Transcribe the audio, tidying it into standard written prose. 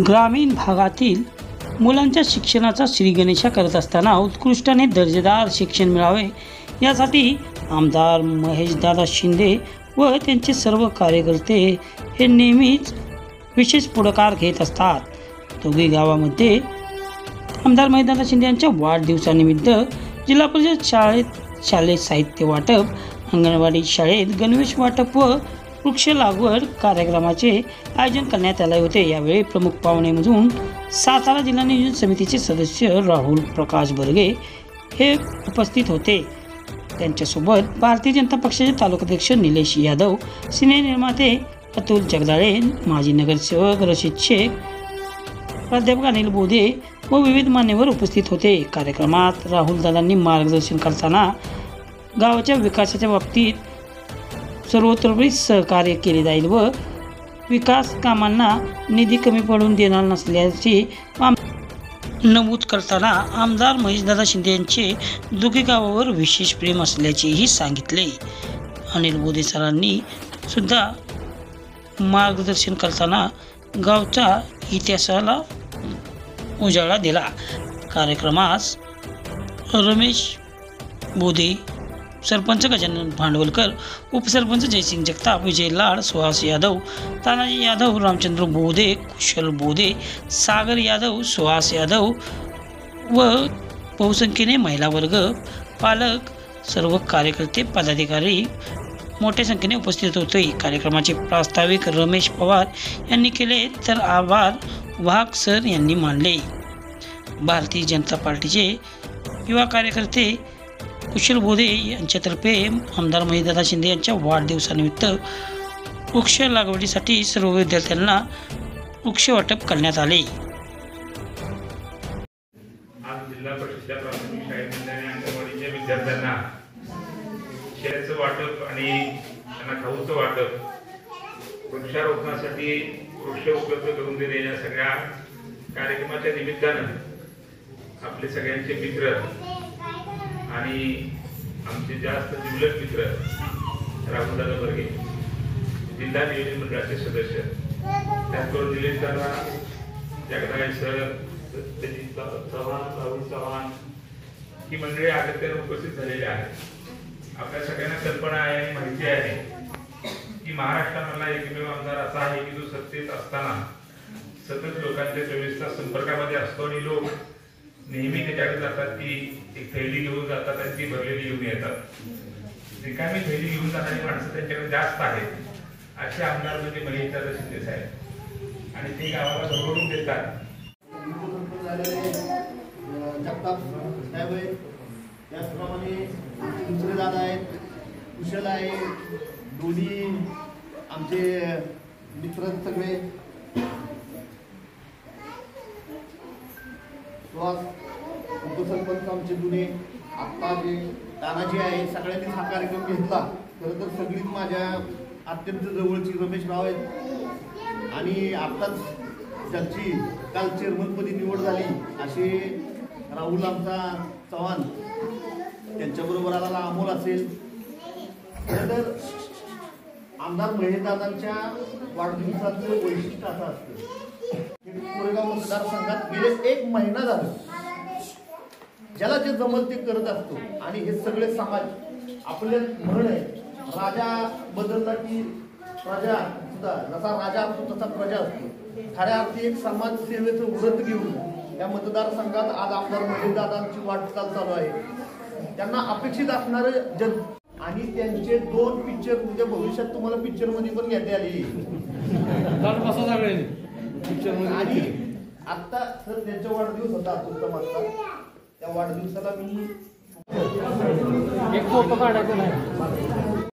ग्रामीण भागातील मुलांच्या शिक्षणाचा श्रीगणेशा करत असताना उत्कृष्ट आणि दर्जेदार शिक्षण मिळावे यासाठी आमदार महेशदादा शिंदे व त्यांचे सर्व कार्यकर्ते हे नेहमीच विशेष पुढाकार घेत असतात। दोघी गावामध्ये आमदार महेशदादा शिंदे यांच्या वाढदिवसानिमित्त जिल्हा परिषद शाळेत शालेय साहित्य वाटप, अंगणवाडी शाळेत गणवेश वाटप व वृक्ष लागवड कार्यक्रमाचे आयोजन करण्यात आले होते। यावेळी प्रमुख पाहुणे म्हणून सातारा जिल्हा नियोजन समितीचे सदस्य राहुल प्रकाश बर्गे हे उपस्थित होते। त्यांच्यासोबत भारतीय जनता पक्षाचे तालुकाध्यक्ष निलेश यादव, सिने निर्माते अतुल जगदाळे, माजी नगरसेवक रशीद शेख, प्राध्यापक अनिल बोधे व विविध मान्यवर उपस्थित होते। कार्यक्रमात राहुल दादांनी मार्गदर्शन करताना गावाच्या विकासाच्या बाबतीत सर्वतोपरी सहकार्य केले जाईल व विकास कामांना निधी कमी पडून देणार नसल्याचे नमूद करताना आमदार महेशदादा शिंदे यांचे दोघी गावावर विशेष प्रेम असल्याचेही सांगितले। अनिल बोधे सरांनी सुद्धा मार्गदर्शन करताना गावच्या इतिहासाला उजाळा दिला। कार्यक्रमास रमेश बोधे, सरपंच गजानन भांडवलकर, उपसरपंच जयसिंग जगताप, विजय लाड, सुहास यादव, तानाजी यादव, रामचंद्र बोधे, कुशल बोधे, सागर यादव, सुहास यादव व बहुसंख्येने महिला वर्ग, पालक, सर्व कार्यकर्ते, पदाधिकारी मोठ्या संख्येने उपस्थित होते। कार्यक्रमाचे प्रास्ताविक रमेश पवार यांनी केले तर आभार वाघ सर यांनी मानले। भारतीय जनता पार्टीचे युवा कार्यकर्ते कुशल बोधे यांच्यातर्फे आमदार महेशदादा शिंदे यांच्या वाढदिवसानिमित्त वृक्ष लागवडीसाठी सर्व विद्यार्थ्यांना वृक्ष वाटप करण्यात आले। आज जिल्हा परिषदेच्या प्राथमिक शाळेतील आणि अंगणवाडीच्या विद्यार्थ्यांना शेळ्याचं वाटप आणि त्यांना खाऊचं वाटप, वृक्षारोपणासाठी वृक्ष उपलब्ध करून देणे या सगळ्या कार्यक्रमाच्या निमित्तानं आपले सगळ्यांचे मित्र आणि आमचे जास्त जिल्ह्यात मित्र राहुलदादा बर्गे, जिल्हा नियोजन मंडळाचे सदस्य, त्याचबरोबर निलेश दादा, जगदाळे सर, चव्हाण, राहुल चव्हाण ही मंडळी अगत्याने उपस्थित झालेली आहेत। आपल्या सगळ्यांना कल्पना आहे आणि माहिती आहे की महाराष्ट्रामधला एकमेव आमदार असा आहे की जो सत्तेत असताना सतत लोकांच्या 24 तास संपर्कामध्ये असतो आणि लोक नेहमी त्याच्याकडे जातात की एक थैली घेऊन जातात आणि ती भरलेली घेऊन येतात। रिकामी थैली घेऊन जाणारी माणसं त्यांच्याकडे जास्त आहेत। असे आमदार म्हणजे महेशदादा शिंदे साहेब आणि ते गावाला भरवून देतात। जगताप साहेब आहे, त्याचप्रमाणे दुसरे दादा आहेत, कुशल आहे, दोन्ही आमचे मित्र सगळे, उपसरपंच आमचे जुने, आत्ता जे तानाजी आहे, सगळ्यांनी हा कार्यक्रम घेतला। खरं तर सगळीच माझ्या अत्यंत जवळची रमेशराव आहेत आणि आत्ताच ज्यांची काल चेअरमनपदी निवड झाली असे राहुल आमचा चव्हाण, त्यांच्याबरोबर आलेला अमोल असेल। खरं तर आमदार महेशदादांच्या वाढदिवसाचं वैशिष्ट्य असं असतं, कोरेगाव मतदारसंघात गेले 1 महिना झाला ज्याला जे जमल ते करत असतो आणि हे सगळे समाज आपले म्हण आहे, राजा बदलला की प्रजा सुद्धा, जसा राजा असतो तसा प्रजा असतो। खऱ्या अर्थी एक समाजसेवेचं व्रत घेऊन या मतदारसंघात आज आमदार महेशदादांची वाटचाल चालू आहे। त्यांना अपेक्षित असणारे जन आणि त्यांचे 2 पिक्चर उद्या भविष्यात तुम्हाला पिक्चर मध्ये पण घेता आली आणि आता सर त्यांचा वाढदिवस होता तुमचा मागचा, त्या वाढदिवसाला मी एक फोटो काढायचा नाही।